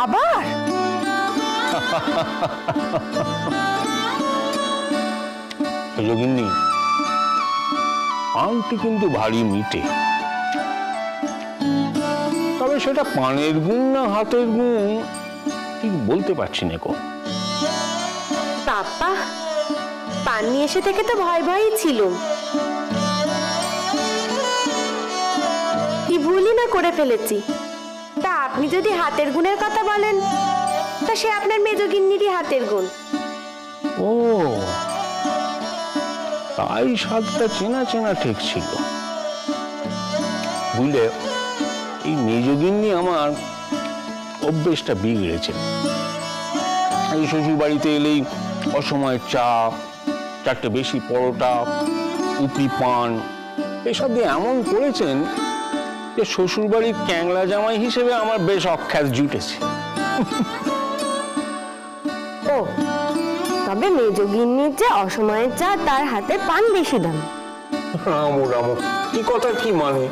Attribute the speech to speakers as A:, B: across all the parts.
A: আবার
B: যোগিনী, পানটি কিন্তু ভারী মিটে, তবে সেটা পানের গুণ না হাতের গুণ ঠিক বলতে পারছি না গো।
C: বাবা, পান নিয়ে এসে থেকে তো ভয় ভয়ই ছিল, কি ভুলই না করে ফেলেছি। তা আপনি যদি হাতের গুণের কথা বলেন, তা সে আপনার মেজগিন্নিরই হাতের গুণ।
B: ও, তাই স্বাদটা চেনা চেনা ঠিক ছিল। বুঝলে, এই মেজগিন্নি আমার অভ্যেসটা বিগড়েছে। এই শ্বশুর বাড়িতে এলেই অসময় চা, চারটে বেশি পরোটা, উপি পান এসব দিয়ে এমন করেছেন যে শ্বশুর বাড়ির ক্যাংলা জামাই হিসেবে আমার বেশ অখ্যাত জুটেছে।
C: ও, তবে মেজগিন্নির যে অসময়ের চা, তার হাতে পান বেশি দাম।
B: রামো রামো, কি কথা কি মানে?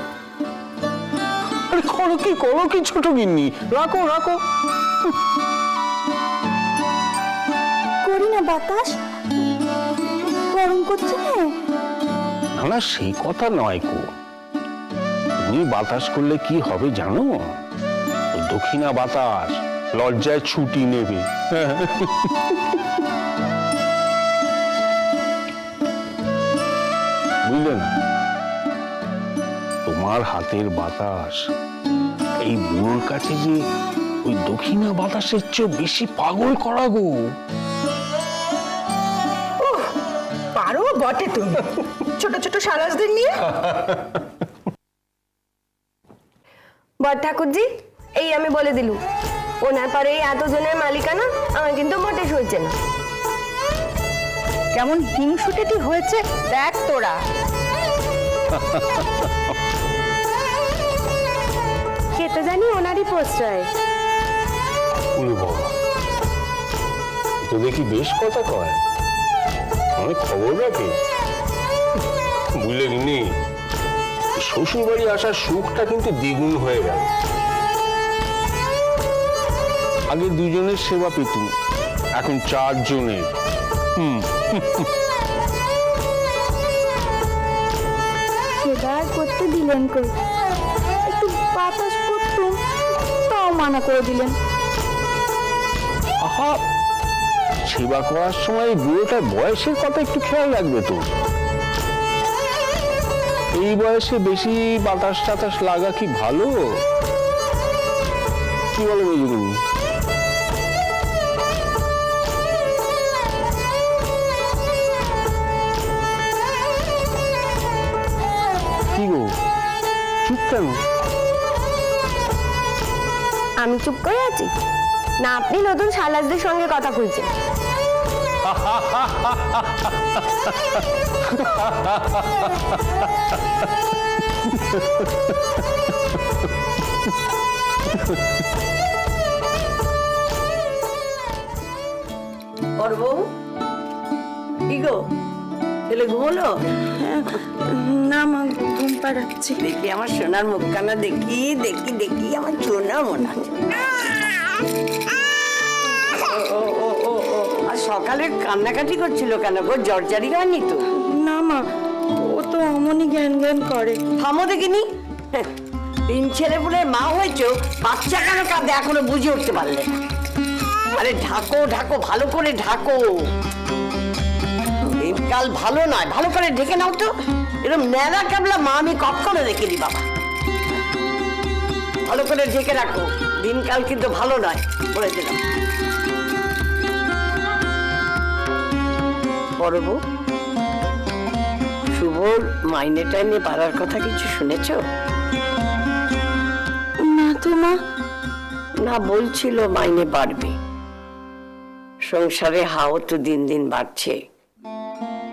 B: আরে করো কি ছোট গিন্নি, রাখো রাখো।
C: করি না বাতাস, গরম করছে না।
B: না, সেই কথা নয় কো। তুমি বাতাস করলে কি হবে জানো? ওই দক্ষিণা বাতাস লজ্জায় ছুটি নেবে। বুঝলে না, তোমার হাতের বাতাস এই বুড়োর কাছে যে ওই দক্ষিণা বাতাসের চেয়ে বেশি পাগল করা গো।
A: পারো বটে তুমি ছোট ছোট সারাজদের নিয়ে।
C: বড় ঠাকুরজি, এই আমি বলে দিলু, ওনার পরে এই এতজনের মালিকানা আমার কিন্তু মোটে সইছে না।
A: কেমন হিংসুটেটি হয়েছে দেখ তোরা।
C: সে তো জানি ওনারই প্রশ্রয়।
B: ওরে বাবা, তো দেখি বেশ কথা কয়, অনেক খবর রাখে। বুঝলে গিনি, শ্বশুর বাড়ি আসার সুখটা কিন্তু দ্বিগুণ হয়ে গেল। আগে দুজনের সেবা পেতুম, এখন 4 জনের।
D: সেবা করতে দিলেন কই? একটু বাতাস করতুম, তাও মানা করে দিলেন।
B: আহা, সেবা করার সময় বুড়োটার বয়সের কথা একটু খেয়াল রাখবে তো। এই বয়সে বেশি বাতাস টাতাস লাগা কি ভালো? কি বলো মেজুগুনি? কি গো, চুপ কেন?
C: আমি চুপ করে আছি না, আপনি নতুন সালাজদের সঙ্গে কথা কইছেন?
E: করবো কি গো, ছেলে ঘুমলো?
D: না মা, ঘুম পাড়াচ্ছি।
E: দেখি আমার সোনার মুখখানা, দেখি দেখি দেখি আমার সোনা মনে আছে। আর সকালে কান্নাকাটি করছিল কেন গো? জ্বরজারি হয়নি তো?
D: না মা, ও তো অমনি জ্ঞান জ্ঞান করে।
E: থামো দেখিনি, 3 ছেলেপুলের মা হয়েছে, বাচ্চা কেন কাঁদে এখনো বুঝে উঠতে পারলে না? আরে ঢাকো ঢাকো, ভালো করে ঢাকো। দিনকাল ভালো নয়, ভালো করে ঢেকে নাও তো। এরকম ন্যাড়া কাবলা মা আমি কখনো দেখিনি বাবা। ভালো করে ঢেকে রাখো, দিনকাল কিন্তু ভালো নয়, বলে দিলাম। বড় বউ, শুভর মাইনে টাইনে বাড়ার কথা কিছু শুনেছো?
D: না তো মা।
E: না, বলছিল মাইনে বাড়বে। সংসারে হাও তো দিন দিন বাড়ছে,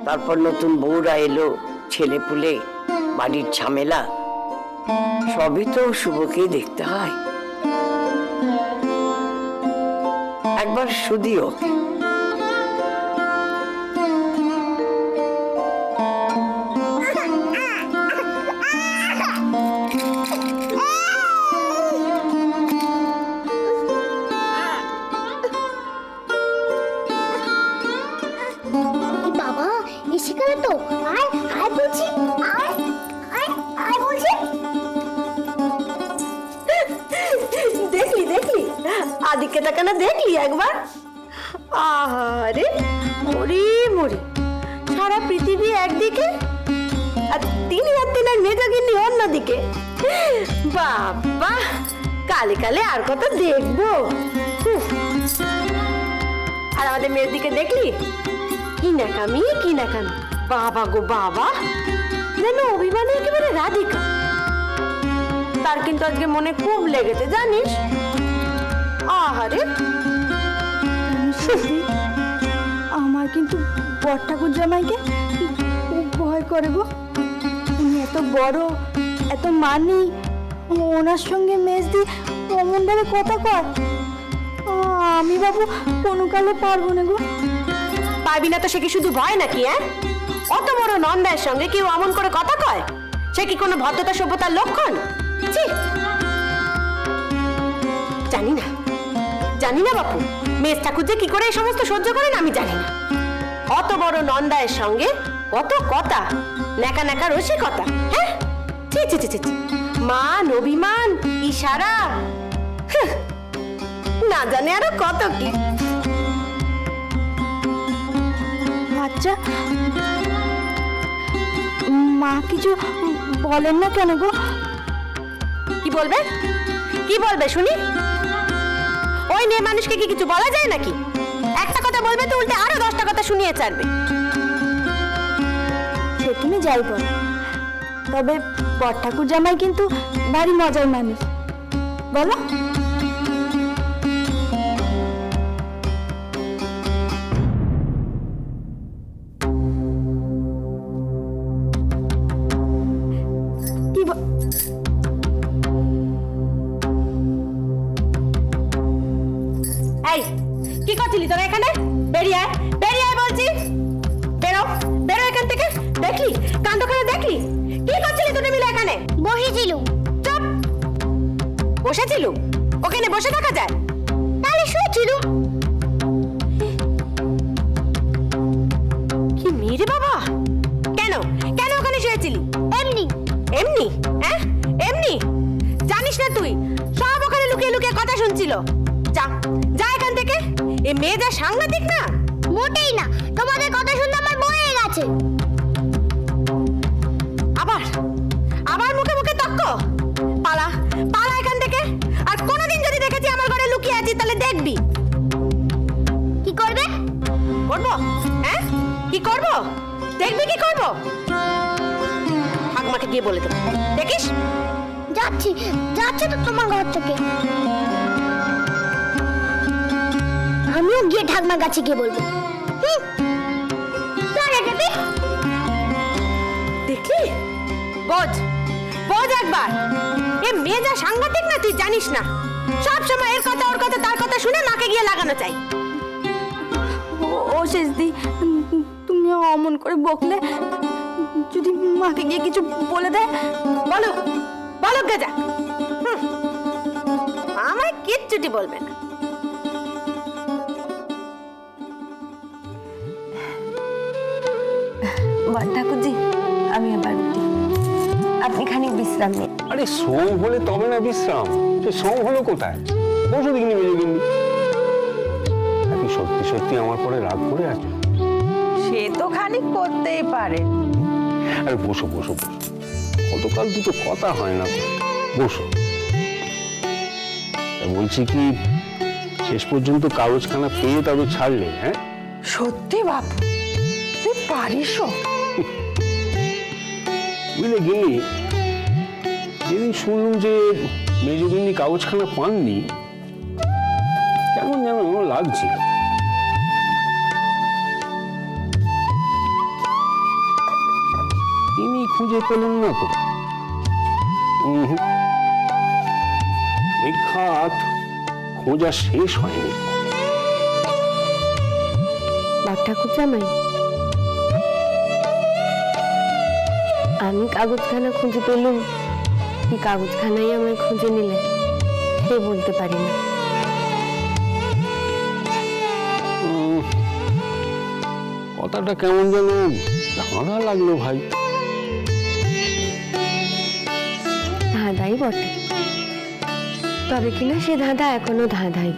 E: তারপর নতুন বউরা এলো, ছেলে পুলে, বাড়ির ঝামেলা, সবই তো শুভকেই দেখতে হয়। একবার শুধিও।
F: দিকে তাকানো দেখলি একবার? আহারে মরি মরি, সারা পৃথিবী একদিকে আর তিনি আর তিনার মেজাগিন্নি অন্যদিকে। বাবা, কালে কালে আর কত দেখবো। আর আমাদের মেয়ের দিকে দেখলি কি নাকামি কি নাকামি। বাবা গো বাবা, যেন অভিমানে একেবারে রাধিকা। তার কিন্তু আজকে মনে খুব লেগেছে জানিস। আহারে,
D: আমার কিন্তু বড় ঠাকুর জামাইকে খুব ভয় করে গো। উনি এত বড়, এত মানি, ওনার সঙ্গে মেজদি অমন ভাবে কথা কয়। আমি বাবু কোনো কালে পারবো না গো।
F: পারবি না তো সে কি শুধু ভয় নাকি? অত বড় নন্দার সঙ্গে কেউ অমন করে কথা কয়? সে কি কোনো ভদ্রতা সভ্যতার লক্ষণ? ছি! জানি না বাপু, মেজ ঠাকুর যে কি করে এই সমস্ত সহ্য করেন আমি জানি না। অত বড় নন্দায়ের সঙ্গে কত কথা, নেকা নেকা রসিকতা। হ্যাঁ, ছি ছি ছি ছি, মান অভিমান ইশারা, না জানে আরো কত কি।
D: আচ্ছা, মা কিছু বলেন না কেন গো?
F: কি বলবে? কি বলবে শুনি? ওই মেয়ে মানুষকে কি কিছু বলা যায় নাকি? একটা কথা বলবে তো উল্টে আরো 10টা কথা শুনিয়ে ছাড়বে।
D: সে তুমি যাই বল, তবে বড় ঠাকুর জামাই কিন্তু ভারী মজার মানুষ, বলো?
F: এই কি করছিলি তোরা এখানে? বেরিয়ে আয়, বেরিয়ে আয় বলছি। বেরো, বেরো এখান থেকে। দেখলি কাণ্ডখানা দেখলি? কি করছিলি দুটো মিলে এখানে?
C: বসেছিল।
F: চুপ! বসেছিল? ওখানে বসে থাকা যায়?
C: তাহলে শুয়েছিল।
F: কি মেরে বাবা! কেন কেন ওখানে শুয়েছিলি?
C: এমনি
F: এমনি? হ্যাঁ, এমনি? জানিস না তুই সব ওখানে লুকিয়ে লুকিয়ে কথা শুনছিল। যা যা এখান থেকে। এ মেয়ে যা সাংঘাতিক না!
C: মোটেই না, তোমাদের কথা শুনতে আমার বয়ে গেছে।
F: আবার আবার মুখে মুখে তক্ক। পালা পালা এখান থেকে। আর কোনোদিন যদি দেখেছি আমার ঘরে লুকিয়ে আছি তাহলে দেখবি।
C: কি করবে?
F: করবো? হ্যাঁ, কি করবো? দেখবি কি করবো? ঠাকুমাকে গিয়ে বলে দেবো, দেখিস?
C: যাচ্ছি যাচ্ছি তো তোমার ঘর থেকে। আমিও গিয়ে ঠাকুমার কাছে গিয়ে বলবো।
F: দেখলি? বোঝ বোঝ একবার, এ মেয়ে যা সাংঘাতিক না তুই জানিস না। সব সময় এর কথা ওর কথা তার কথা শুনে মাকে গিয়ে লাগানো চাই।
D: ও শেষদি, তুমি অমন করে বকলে যদি মাকে গিয়ে কিছু বলে দেয়?
F: বলো বলো গেজা, আমায় কিচ্ছুটি বলবে না।
C: বড় ঠাকুরজি, আমি এবার উঠি, আপনি খানিক বিশ্রাম নিন।
B: আরে সোম হলে তবে না বিশ্রাম? সে সোম হলো কোথায়? বসো দেখিনি মেজগিন্নি। আপনি সত্যি সত্যি আমার পরে রাগ করে আছো?
A: সে তো খানিক করতেই পারে।
B: আরে বসো বসো বসো, কতকাল দুটো কথা হয় না, বসো। বলছি কি, শেষ পর্যন্ত কাগজখানা পেয়ে তবে ছাড়লে? হ্যাঁ
A: সত্যি বাপু, তুই পারিসও?
B: বুঝলে গিন্নি, যেদিন শুনলাম যে মেজগিন্নি কাগজখানা পাননি, কেমন যেন লাগছিল। তিনি খুঁজে পেলেন না তো? নিঘাত খোঁজা শেষ হয়নি।
C: বড় ঠাকুর জামাই, আমি কাগজখানা খুঁজে পেলুম কি কাগজখানাই আমায় খুঁজে নিলে, সে বলতে পারি না।
B: কথাটা কেমন যেন ধাঁধা লাগলো ভাই।
C: ধাঁধাই বটে। তবে কিনা সে ধাঁধা এখনো ধাঁধাই।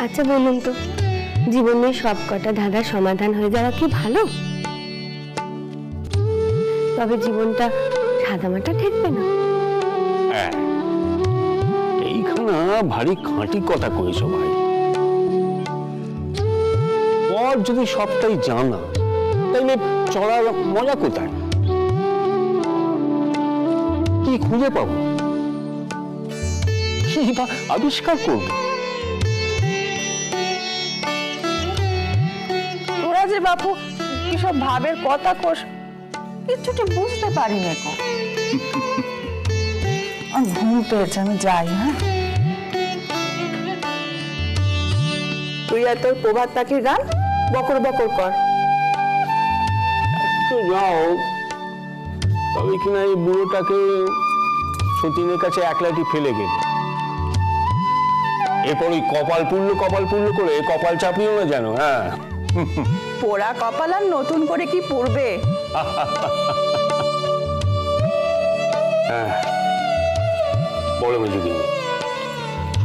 C: আচ্ছা বলুন তো, জীবনের সব কটা ধাঁধার সমাধান হয়ে যাওয়া কি ভালো? তবে জীবনটা সাদামাটা ঠেকবে না।
B: হ্যাঁ, এইখানা ভারী খাঁটি কথা কয়েছো ভাই। পর যদি সবটাই জানা, তাইলে চলার মজা কোথায়? কি খুঁজে পাবো, কি বা আবিষ্কার করবো?
A: তোরা যে বাপু কি সব ভাবের কথা কোষ, কিছুটা বুঝতে পারি না কো। ঘুম পেয়েছে, আমি যাই। হ্যাঁ, তুই আর তোর প্রভাত পাখির গান বকর বকর কর।
B: তো যাও, তবে কিনা এই বুড়োটাকে সতীনের কাছে একলাটি ফেলে গেল। এরপর ওই কপাল পুড়লো করে কপাল চাপিও না যেন। হ্যাঁ,
A: পোড়া কপাল আর নতুন করে কি পড়বে?
B: হ্যাঁ, বলো মেজদিনী,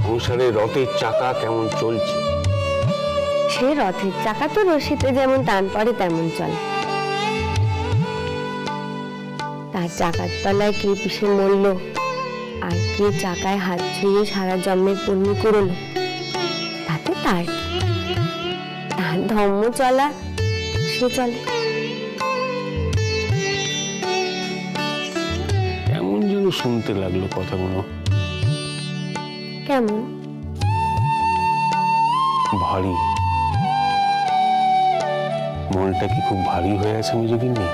B: সংসারে রথের চাকা কেমন চলছে?
C: সে রথের চাকা তো রশিতে যেমন টান পড়ে তেমন চলে। তার চাকার তলায় কে পিষে মরল আর কে চাকায় হাত ছুঁয়ে সারা জন্মের পুণ্য করল, তাতে তার ধর্ম চলা সে চলে।
B: কেমন যেন শুনতে লাগলো কথাগুলো।
C: কেমন?
B: ভারী। মনটা কি খুব ভারী হয়ে আছে মেজদিনী?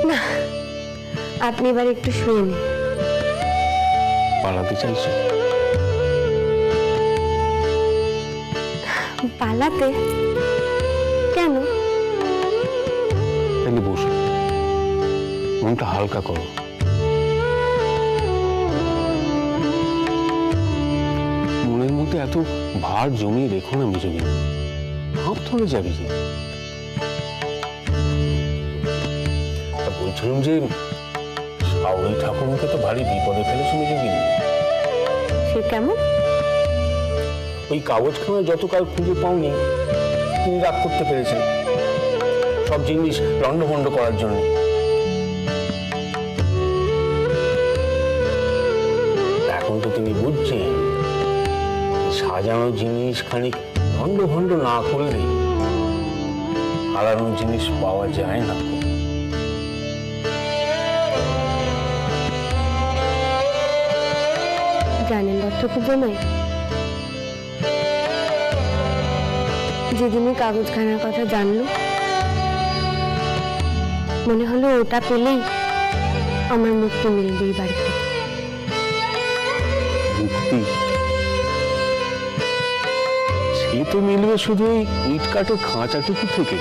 C: না, আপনি এবার একটু শুয়ে নিন।
B: পালাতে চাইছো?
C: পালাতে কেন?
B: তাহলে বসো, মনটা হালকা করো। মনের মধ্যে এত ভার জমিয়ে রেখো না মেজদিনী, ভাব ধরে যাবে যে। বলছিলাম যে সাউরি ঠাকুরকে তো ভারী বিপদে ফেলেছো মেজদিনী।
C: সে কেমন?
B: ওই কাগজখানা যতকাল খুঁজে পাওনি, তিনি রাগ করতে পেরেছেন সব জিনিস লন্ডভন্ড করার জন্য। এখন তো তিনি বুঝছেন সাজানো জিনিস খানিক লন্ডভন্ড না করলে হারানো জিনিস পাওয়া যায় না।
C: জানেন দত্তপুজো নয়, যেদিনই কাগজখানার কথা জানলো, মনে হলো ওটা পেলেই আমার মুক্তি মিলবে এই বাড়ি থেকে।
B: মুক্তি সে তো মিলবে শুধু এই ইট কাঠের খাঁচাটুকু থেকে।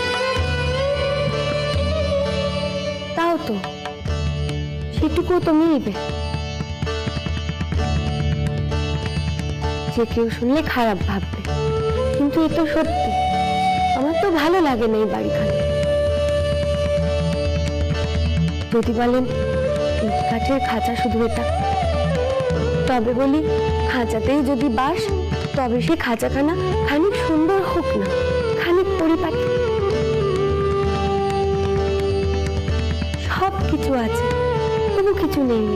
C: তাও তো, সেটুকুও তো মিলবে। যে কেউ শুনলে খারাপ ভাববে, কিন্তু এ তো সত্যি। আমার তো ভালো লাগে না এই বাড়িখানা। যদি বলেন ইট কাঠের খাঁচা শুধু এটা, তবে বলি খাঁচাতেই যদি বাস, তবে সে খাঁচাখানা খানিক সুন্দর হোক না, খানিক পরিপাটি। সব কিছু আছে, তবু কিছু নেই।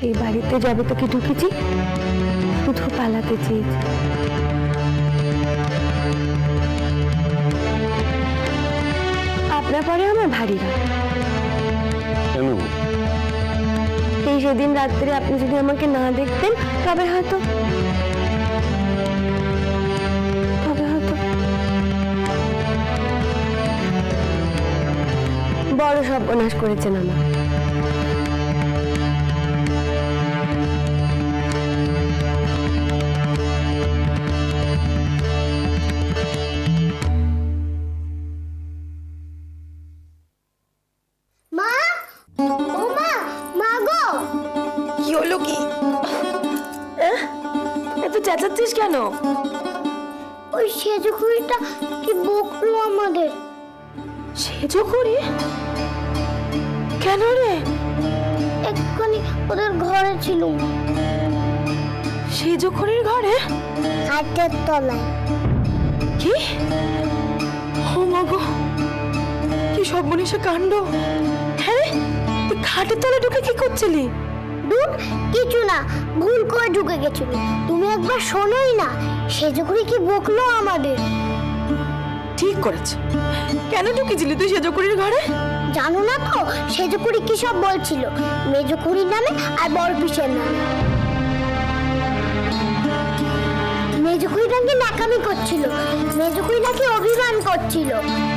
C: এই বাড়িতে যবে থেকে ঢুকেছি, শুধু পালাতে চেয়েছি। আপনার পরে আমার ভারী রাগ।
B: কেন?
C: এই সেদিন রাত্রে আপনি যদি আমাকে না দেখতেন, তবে হয়তো বড় সর্বনাশ করেছেন আমার।
G: মা, ও মা, মা গো।
F: কি হলো কি? এত চেঁচাচ্ছিস কেন?
G: ওই সেজো কুড়িটা কি বকলো আমাদের।
C: সেজো করি কেন রে?
G: এক্ষুনি ওদের ঘরে ছিল,
C: সেজো করির ঘরে?
G: হাতের তলায়।
C: কি? ও মা গো, কি সর্বনেশে কাণ্ড! হ্যাঁ, তুই খাটের তলে ঢুকে কি করছিলি?
G: দূর, কিছু না, ভুল করে ঢুকে গেছিল। তুমি একবার শোনোই না, সেজো কুড়ি কি বকলো আমাদের।
C: ঠিক করেছে। কেন ঢুকেছিলি তুই সেজো করির ঘরে?
G: জানো না তো সেজো কুড়ি কি সব বলছিল, মেজো কুড়ির নামে আর বড় পিসের নামে। মেজো কুড়ি নাকি ন্যাকামি করছিল, মেজো কুড়ি নাকি অভিমান করছিল।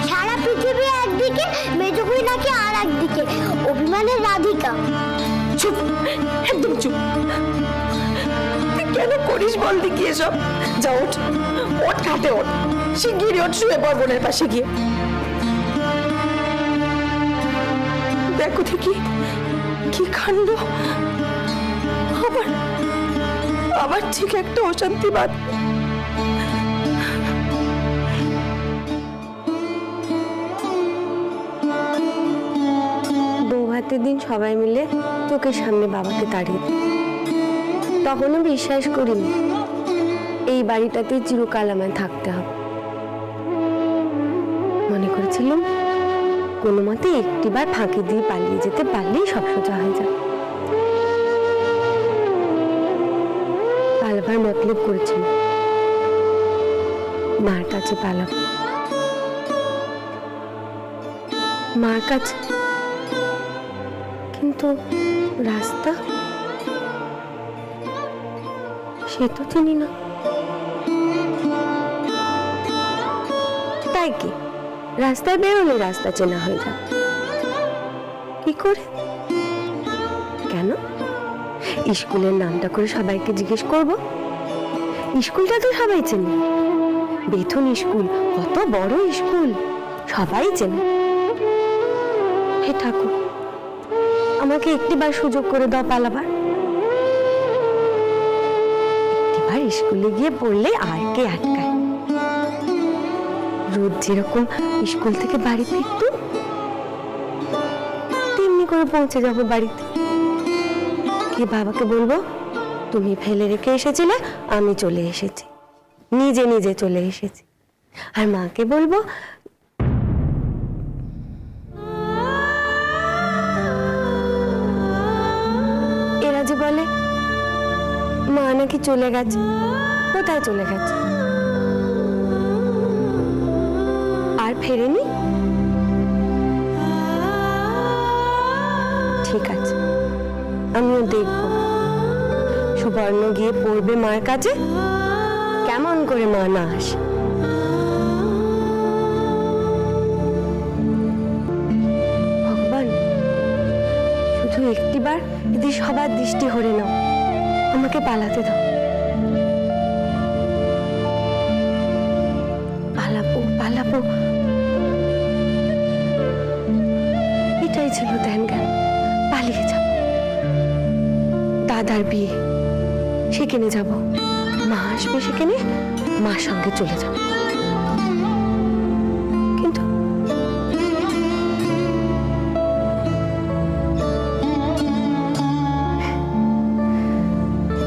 G: সারা পৃথিবী একদিকে, মেজো কুড়ি নাকি আর একদিকে, অভিমানের রাধিকা।
C: চুপ, একদম চুপ। তুই কেন করিস বল দেখি এসব? যা ওঠ, ওঠ খাটে ওঠ, শিগগিরই ওঠ, শুয়ে পড় বোনের পাশে গিয়ে। দেখো দেখি কি কাণ্ড! আবার ঠিক একটা অশান্তি বাদ। বৌভাতের দিন সবাই মিলে চোখের সামনে বাবাকে তাড়িয়ে দিই। তখনও বিশ্বাস করিনি এই বাড়িটাতে চিরকাল আমায় থাকতে হবে। মনে করেছিলাম কোনো মতে একটিবার ফাঁকি দিয়ে পালিয়ে যেতে পারলেই সব সোজা হয়ে যাবে। পালাবার মতলব করেছিল, মার কাছে পালাবো, মার কাছে। কিন্তু রাস্তা সে তো চিনি না। তাই কি রাস্তায় বেরোলে রাস্তা চেনা হয়ে যাবে? কি করে? কেন? স্কুলের নামটা করে সবাইকে জিজ্ঞেস করব? স্কুলটা তো সবাই চেনে, বেথুন স্কুল, কত বড় স্কুল, সবাই চেনে। হে ঠাকুর, আমাকে একটিবার সুযোগ করে দাও পালাবার। একটিবার স্কুলে গিয়ে পড়লে আর কে আটকায়? রোজ যেরকম স্কুল থেকে বাড়ি ফিরত তেমনি করে পৌঁছে যাব বাড়িতে। কি বাবাকে বলবো, তুমি ফেলে রেখে এসেছিলে, আমি চলে এসেছি, নিজে নিজে চলে এসেছি। আর মাকে বলবো এরা যে বলে মা নাকি চলে গেছে, কোথায় চলে গেছে আর ফেরেনি? ঠিক আছে, আমিও দেখব। সুবর্ণ গিয়ে পড়বে মার কাছে, কেমন করে মা না আসে। ভগবান, শুধু একটিবার যদি সবার দৃষ্টি হরে নাও, আমাকে পালাতে দাও। পালাবো পালাবো, এটাই ছিল ধ্যান জ্ঞান। পালিয়ে যাব, দাদার বিয়ে সেখানে যাব, মা আসবে সেখানে, মার সঙ্গে চলে যাব। কিন্তু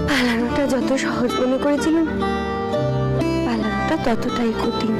C: পালানোটা যত সহজ মনে করেছিলাম, পালানোটা ততটাই কঠিন।